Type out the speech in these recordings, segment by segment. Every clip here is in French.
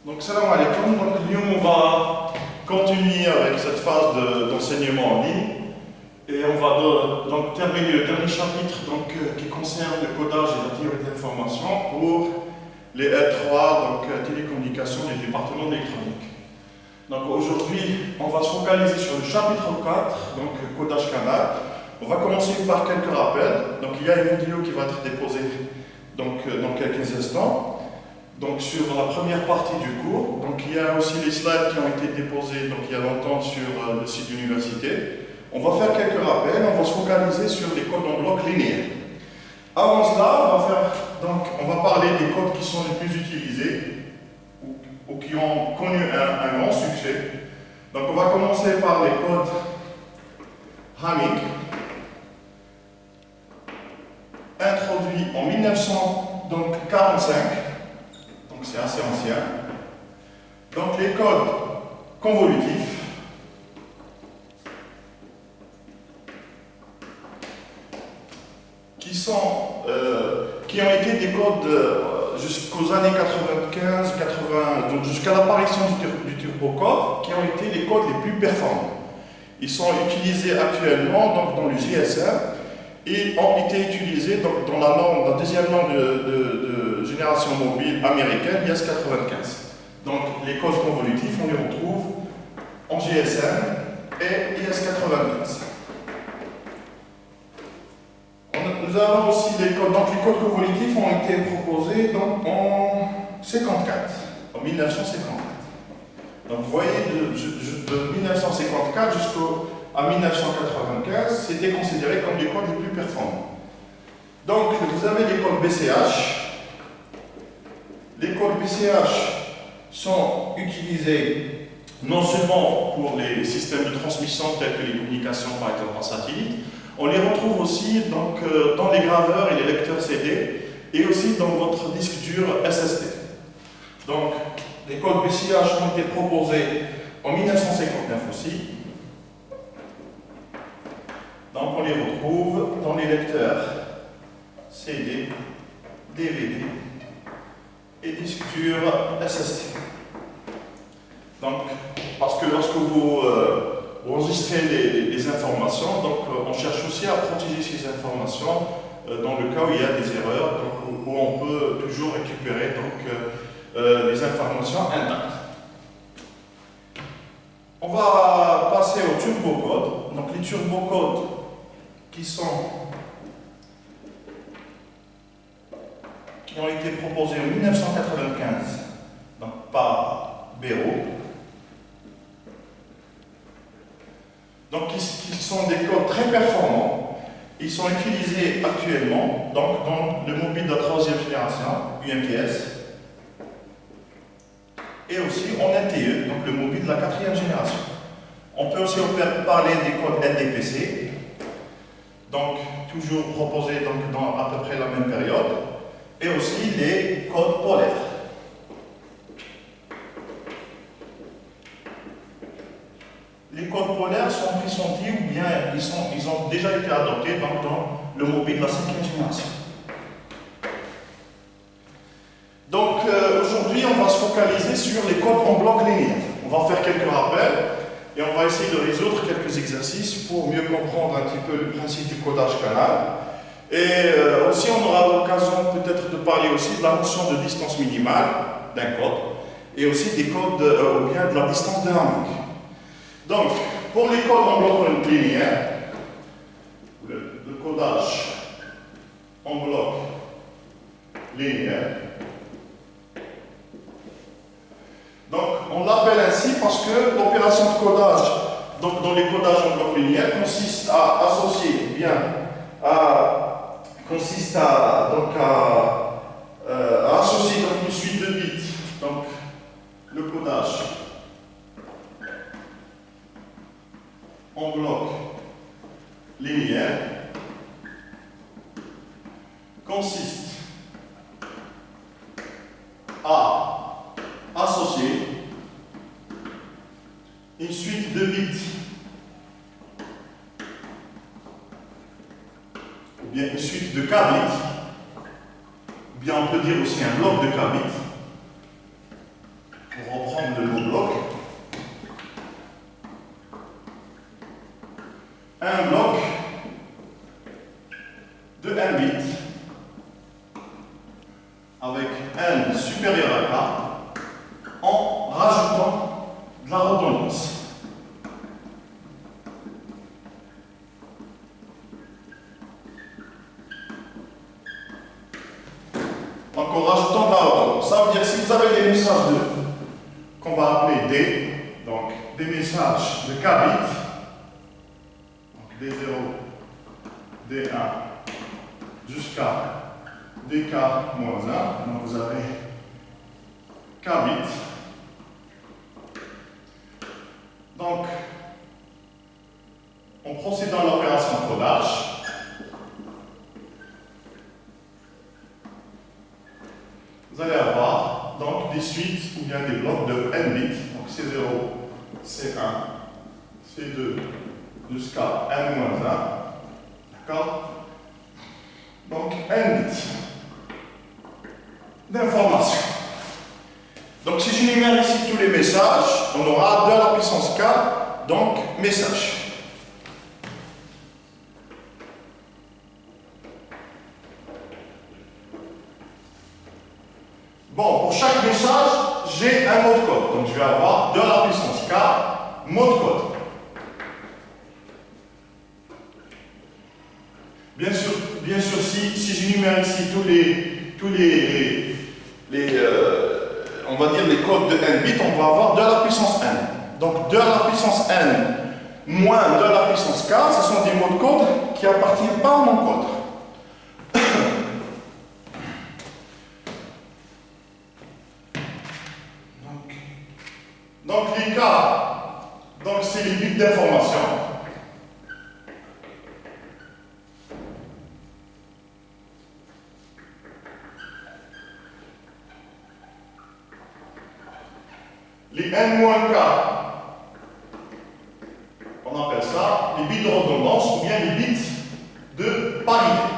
Donc, salam alaikum. Donc, nous, on va continuer avec cette phase d'enseignement en ligne. Et on va donc terminer le dernier chapitre qui concerne le codage et la théorie de l'information pour les L3, donc télécommunications du département d'électronique. Donc aujourd'hui, on va se focaliser sur le chapitre 4, donc codage canal. On va commencer par quelques rappels. Donc il y a une vidéo qui va être déposée dans quelques instants. Donc sur la première partie du cours. Donc il y a aussi les slides qui ont été déposés il y a longtemps sur le site de l'université. On va faire quelques rappels, on va se focaliser sur les codes en bloc linéaire. Avant cela, on va parler des codes qui sont les plus utilisés ou qui ont connu un grand succès. Donc on va commencer par les codes Hamming, introduits en 1945, donc c'est assez ancien. Donc les codes convolutifs, qui ont été des codes jusqu'aux années 95, 80, donc jusqu'à l'apparition du turbocode, qui ont été les codes les plus performants. Ils sont utilisés actuellement dans le GSM et ont été utilisés dans la deuxième norme de génération mobile américaine, IS-95. Donc les codes convolutifs, on les retrouve en GSM et IS-95. Nous avons aussi les codes. Donc les codes convolutifs ont été proposés en 1954. Donc vous voyez, de 1954 jusqu'à 1995, c'était considéré comme les codes les plus performants. Donc vous avez les codes BCH. Les codes BCH sont utilisés non seulement pour les systèmes de transmission tels que les communications par exemple en satellite. On les retrouve aussi dans les graveurs et les lecteurs CD et aussi dans votre disque dur SSD. Donc, les codes BCH ont été proposés en 1959 aussi. Donc, on les retrouve dans les lecteurs CD, DVD et disque dur SSD. Donc, parce que lorsque vous enregistrez les informations, on cherche aussi à protéger ces informations dans le cas où il y a des erreurs, où on peut toujours récupérer les informations intactes. On va passer aux turbocodes. Donc les turbocodes qui ont été proposés en 1995 par Béraud. Donc, qui sont des codes très performants. Ils sont utilisés actuellement dans le mobile de la troisième génération, UMTS, et aussi en LTE, donc le mobile de la quatrième génération. On peut aussi parler des codes LDPC, donc toujours proposés dans à peu près la même période, et aussi les codes polaires. Les codes polaires sont pressentis ou bien ils ont déjà été adoptés dans le mobile de la cinquième génération. Donc aujourd'hui, on va se focaliser sur les codes en bloc linéaire. On va faire quelques rappels et on va essayer de résoudre quelques exercices pour mieux comprendre un petit peu le principe du codage canal. Et aussi, on aura l'occasion peut-être de parler aussi de la notion de distance minimale d'un code et aussi des codes ou bien de la distance de Hamming. Donc, pour les codes en bloc linéaire, le codage en bloc linéaire, donc on l'appelle ainsi parce que l'opération de codage dans les codages en bloc linéaire consiste à associer associer une suite de bits, donc le codage en bloc linéaire consiste à associer une suite de bits ou bien une suite de k bits, ou bien on peut dire aussi un bloc de k bits prendre le mot bloc. Un bloc de n bits avec n supérieur à k en rajoutant de la redondance. Donc en rajoutant de la redondance, ça veut dire que si vous avez des messages qu'on va appeler D, donc des messages de k bits, D0, D1 jusqu'à dk-1, donc vous avez k bits. Donc, en procédant à l'opération de codage, vous allez avoir donc des suites ou bien des blocs de n bits, donc C0, C1, C2 jusqu'à n-1, d'accord? Donc n bits d'information. Donc si je numère ici tous les messages, on aura 2 à la puissance k, donc message. Bon, pour chaque message, j'ai un mot de code. Donc je vais avoir 2 à la puissance k, mot de code. Bien sûr, si je numère ici tous les on va dire les codes de n bits, on va avoir 2 à la puissance n. Donc 2 à la puissance n moins 2 à la puissance k, ce sont des mots de code qui appartiennent pas à mon code. Donc les k, donc c'est les bits d'information. Les n-k, on appelle ça les bits de redondance ou bien les bits de parité.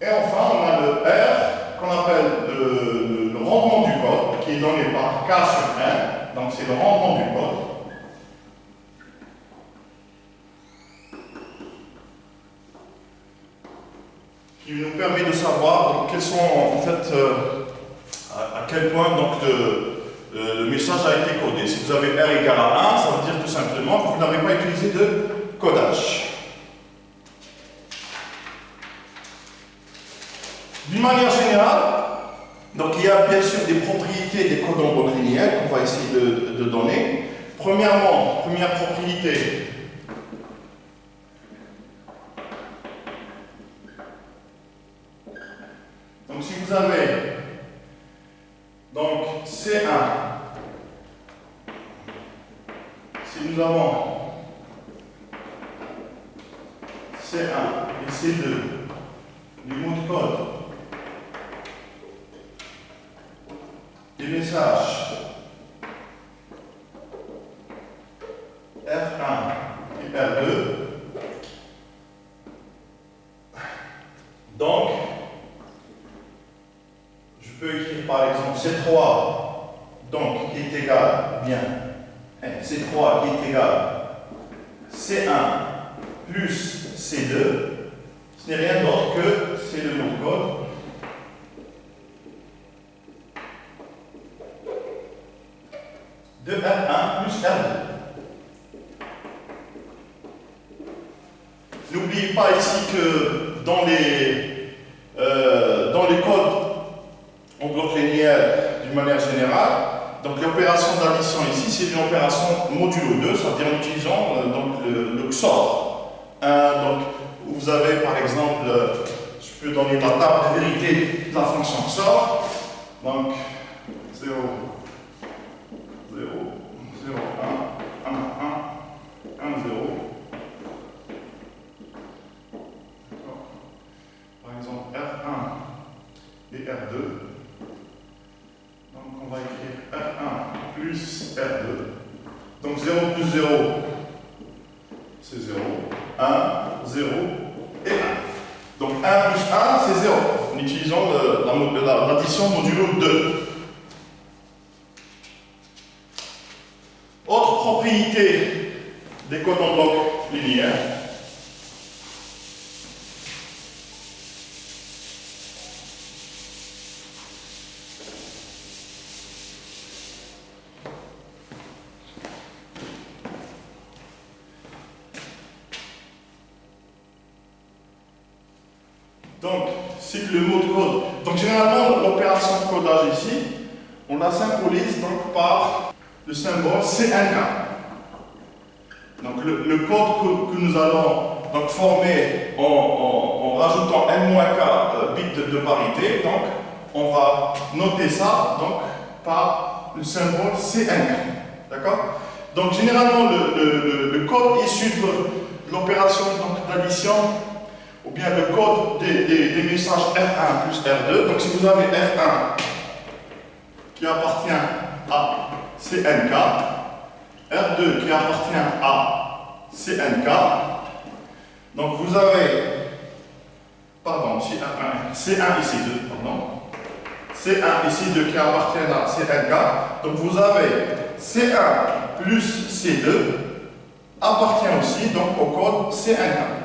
Et enfin, on a le R qu'on appelle le rendement du code qui est donné par k sur n, donc c'est le rendement du code. Qui nous permet de savoir quels sont en fait à quel point donc le message a été codé. Si vous avez R égale à 1, ça veut dire tout simplement que vous n'avez pas utilisé de codage. D'une manière générale, donc il y a bien sûr des propriétés des codes en bloc linéaire qu'on va essayer de donner. Premièrement, première propriété. Donc si vous avez donc C1, si nous avons C1 et C2 du mot de code des messages R1 et R2, donc je peux écrire par exemple C3 donc qui est égal bien C3 qui est égal C1 plus C2, ce n'est rien d'autre que c'est le mot de code de R1 plus R2. N'oubliez pas ici que dans les codes en bloc linéaire d'une manière générale, donc l'opération d'addition ici, c'est une opération modulo 2, c'est-à-dire en utilisant donc le XOR. Donc vous avez par exemple, je peux donner la table de vérité de la fonction XOR, donc 0, 0, 0, 1, 1, 1, 1, 0. Par exemple R1 et R2. Donc on va écrire R1 plus R2. Donc 0 plus 0, c'est 0. 1, 0 et 1. Donc 1 plus 1, c'est 0, en utilisant l'addition modulo 2. Autre propriété des codes en bloc linéaire. Donc, c'est le mot de code. Donc, généralement, l'opération de codage ici, on la symbolise donc par le symbole CNK. Donc, le code que nous allons donc former en rajoutant n-k bits de parité, donc, on va noter ça donc, par le symbole CNK. D'accord? Donc, généralement, le code issu de l'opération d'addition, ou bien le code des messages R1 plus R2. Donc si vous avez R1 qui appartient à CNK, R2 qui appartient à CNK, donc vous avez, pardon, C1 ici 2, pardon, C1 ici 2 qui appartient à CNK, donc vous avez C1 plus C2 appartient aussi donc au code CNK.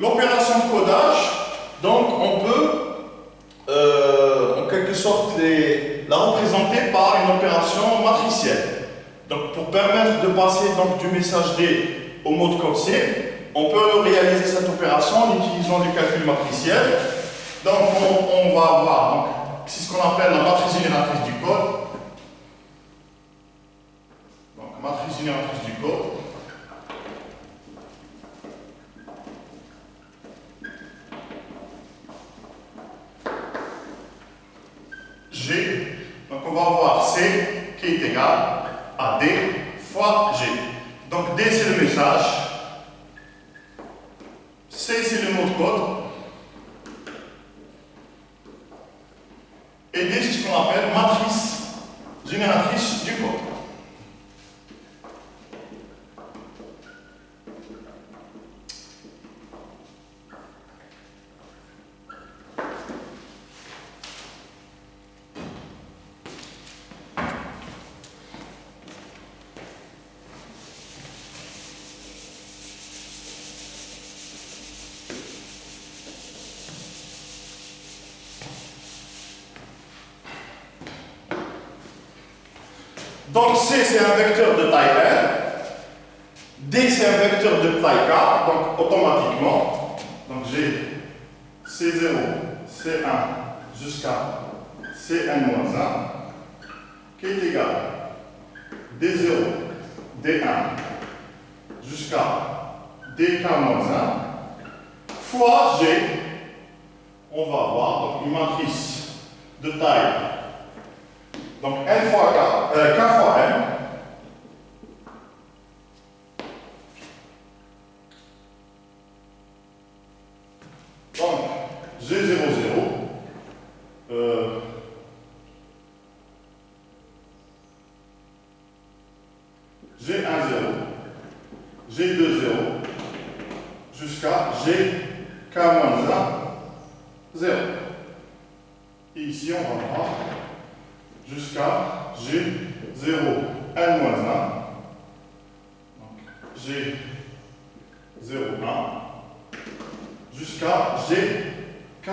L'opération de codage, donc on peut en quelque sorte la représenter par une opération matricielle. Donc pour permettre de passer donc, du message D au mode code C, on peut réaliser cette opération en utilisant du calcul matriciel. Donc on va avoir, c'est ce qu'on appelle la matrice génératrice du code. Donc matrice génératrice du code. G, donc on va avoir C qui est égal à D fois G. Donc D c'est le message, C c'est le mot de code, et D c'est ce qu'on appelle matrice génératrice du code. Donc C c'est un vecteur de taille N, D c'est un vecteur de taille K, donc automatiquement, donc j'ai C0, C1 jusqu'à Cn-1 qui est égal à D0, D1 jusqu'à Dk-1 fois G, on va avoir donc une matrice de taille donc N fois K, K fois M. Donc G00, G10, G20 jusqu'à Gk-1, 0. Et ici on va voir jusqu'à G0, N-1, donc G0, 1, jusqu'à Gk-1,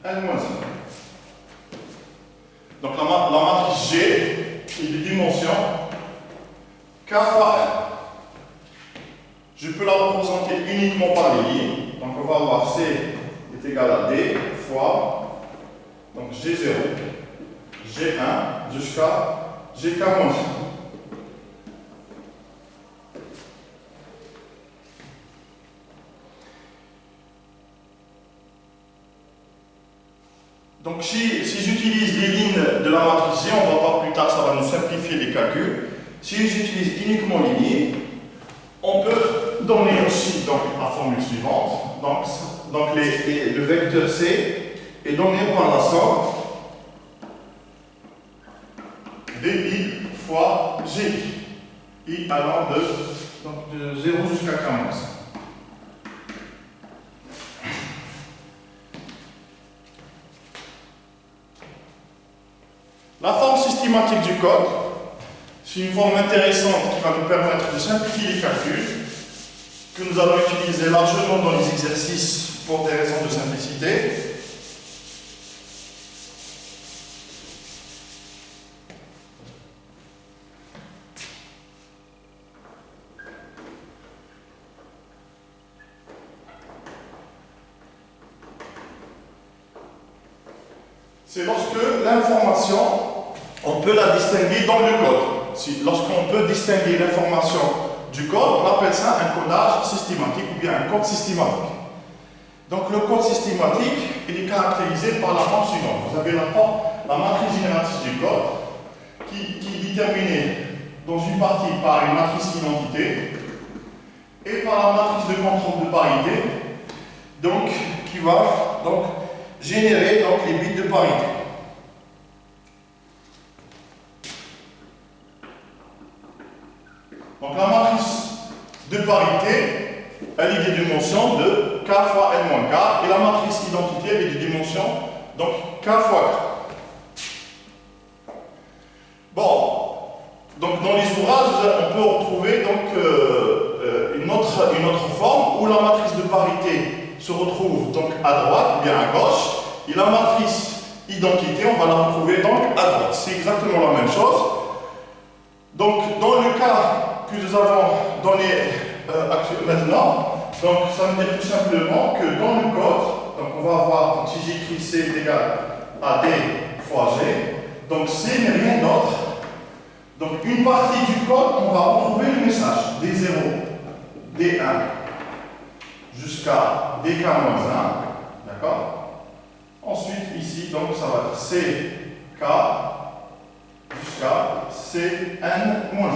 N-1. Donc la matrice G est de dimension K fois N. Je peux la représenter uniquement par les lignes. Donc on va avoir C est égal à D fois donc G0, G1 jusqu'à Gk-1. Donc si j'utilise les lignes de la matrice G, on va voir plus tard, ça va nous simplifier les calculs. Si j'utilise uniquement les lignes, on peut donner aussi donc, la formule suivante. Donc le vecteur C est donné par la somme DI fois GI. I allant de 0 jusqu'à K-. La forme systématique du code, c'est une forme intéressante qui va nous permettre de simplifier les calculs, que nous allons utiliser largement dans les exercices pour des raisons de simplicité. C'est lorsque l'information, on peut la distinguer dans le code. Lorsqu'on peut distinguer l'information du code, on appelle ça un codage systématique ou bien un code systématique. Donc le code systématique, il est caractérisé par la forme suivante. Vous avez la matrice génératrice du code qui est déterminée dans une partie par une matrice identité et par la matrice de contrôle de parité, donc qui va générer les bits de parité. Donc la matrice de parité, elle est des dimensions de K fois N moins K, et la matrice identité, elle est des dimensions donc K fois K. Bon, donc dans les ouvrages, on peut retrouver une autre forme où la matrice de parité se retrouve donc à droite ou bien à gauche, et la matrice identité, on va la retrouver donc à droite. C'est exactement la même chose. Donc dans le cas que nous avons donné maintenant, donc ça veut dire tout simplement que dans le code, donc on va avoir, donc si j'écris C est égal à D fois G, donc C n'est rien d'autre. Donc une partie du code, on va retrouver le message D0, D1 jusqu'à DK-1, d'accord? Ensuite, ici, donc ça va être CK jusqu'à CN-1.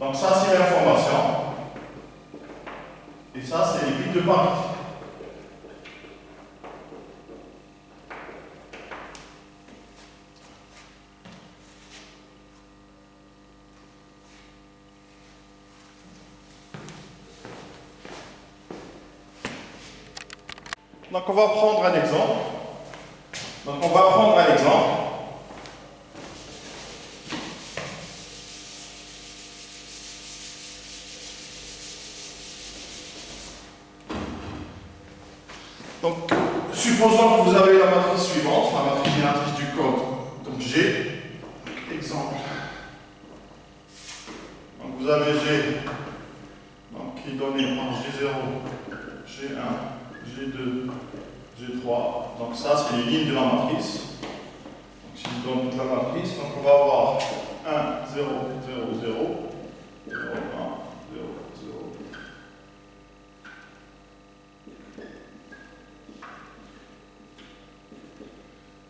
Donc ça, c'est l'information. Et ça, c'est les bits de parité. Donc on va prendre un exemple. Donc, supposons que vous avez la matrice suivante, la matrice génératrice du code. Donc G, exemple. Donc vous avez G, donc, qui est donné par G0, G1, G2, G3. Donc ça, c'est les lignes de la matrice. Donc si je donne toute la matrice, donc on va avoir 1, 0, 0, 0, 0, 1, 0, 0.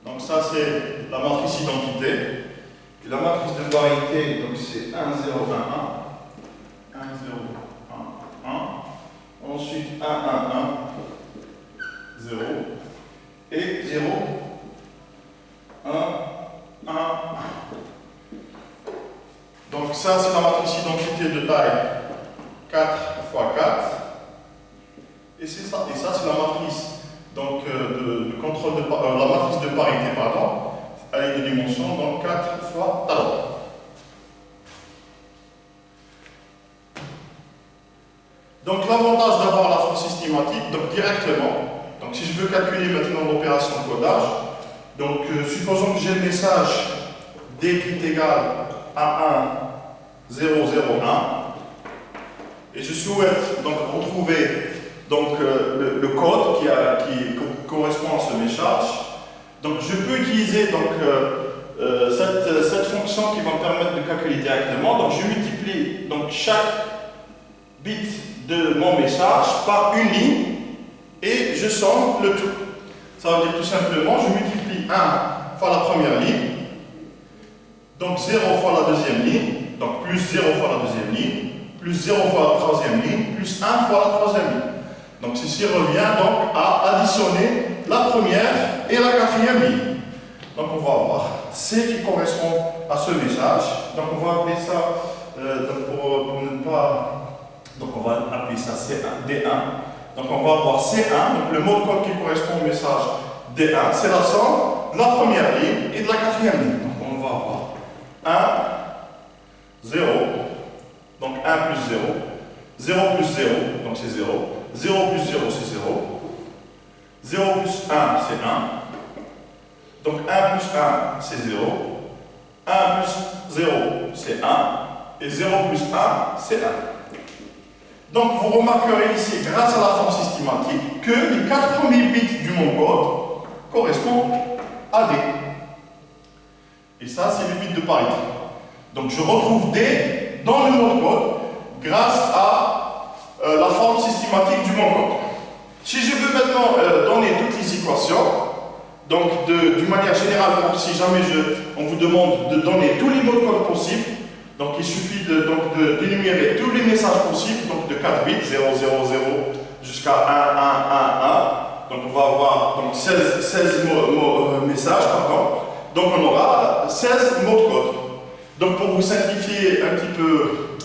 Donc ça, c'est la matrice identité. Et la matrice de parité, donc c'est 1, 0, 1, 1. 1, 0, 1, 1. Ensuite, 1, 1, 1. 0 et 0, 1, 1. Donc ça, c'est la matrice identité de taille 4 fois 4. Et c'est ça. Et ça, c'est la matrice donc, de contrôle de la matrice de parité, pardon. Elle est de dimension, donc 4 fois talon. Donc l'avantage d'avoir la forme systématique, donc directement. Donc si je veux calculer maintenant l'opération de codage, donc supposons que j'ai le message D qui est égal à 1, 0, 0, 1, et je souhaite donc retrouver donc, le code qui correspond à ce message. Donc je peux utiliser donc, cette fonction qui va me permettre de calculer directement. Donc je multiplie donc, chaque bit de mon message par une ligne et je somme le tout. Ça veut dire tout simplement, je multiplie 1 fois la première ligne, donc 0 fois la deuxième ligne, donc plus 0 fois la deuxième ligne, plus 0 fois la troisième ligne, plus 1 fois la troisième ligne. Donc ceci revient donc à additionner la première et la quatrième ligne. Donc on va avoir C qui correspond à ce message. Donc on va appeler ça, pour ne pas... Donc on va appeler ça C1, D1. Donc on va avoir C1, donc le mot de code qui correspond au message D1, c'est la somme de la première ligne et de la quatrième ligne. Donc on va avoir 1, 0, donc 1 plus 0, 0 plus 0, donc c'est 0, 0 plus 0 c'est 0, 0 plus 1 c'est 1, donc 1 plus 1 c'est 0, 1 plus 0 c'est 1, et 0 plus 1 c'est 1. Donc vous remarquerez ici, grâce à la forme systématique, que les 4 premiers bits du mot code correspondent à D. Et ça, c'est les bits de parité. Donc je retrouve D dans le mot de code grâce à la forme systématique du mot code. Si je veux maintenant donner toutes les équations, donc d'une manière générale, si jamais on vous demande de donner tous les mots de code possibles, donc il suffit d'énumérer tous les messages possibles, donc de 4 bits, 0, 0, 0 jusqu'à 1, 1, 1, 1. Donc on va avoir donc 16 messages, pardon. Donc on aura 16 mots de code. Donc pour vous simplifier un petit peu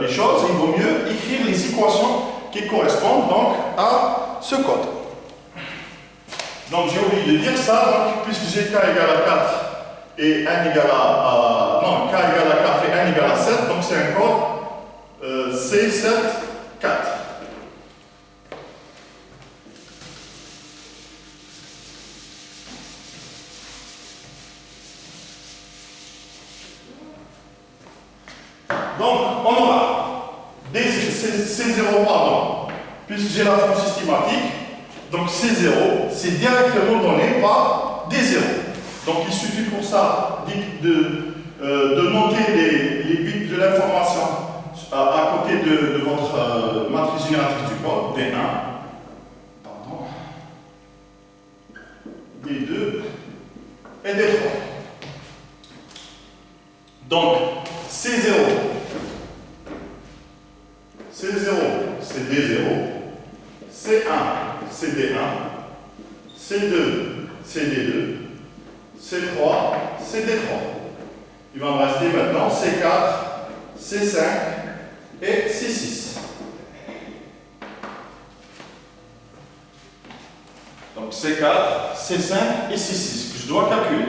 les choses, il vaut mieux écrire les équations qui correspondent donc à ce code. Donc j'ai oublié de dire ça, donc, puisque j'ai k égale à 4 et 1 égale à... non, k égale à 4 et 1 égale à 7, donc c'est un code C7, 4. Donc, on aura C0, pardon, puisque j'ai la forme systématique, donc C0, c'est directement donné par D0. Donc, il suffit pour ça de noter les bits de l'information à côté de votre matrice génératrice du code, D1, pardon, D2 et D3. Donc, C0, c'est D0, C1, c'est D1, C2, c'est D2, C3, c'est D3. Il va me rester maintenant C4, C5 et C6. Donc C4, C5 et C6 que je dois calculer.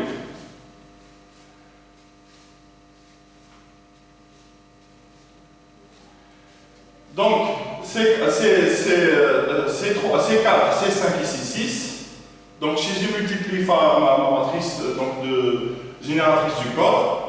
Donc, C4, C5 et C6. Donc, si je multiplie par ma matrice de génératrice du code,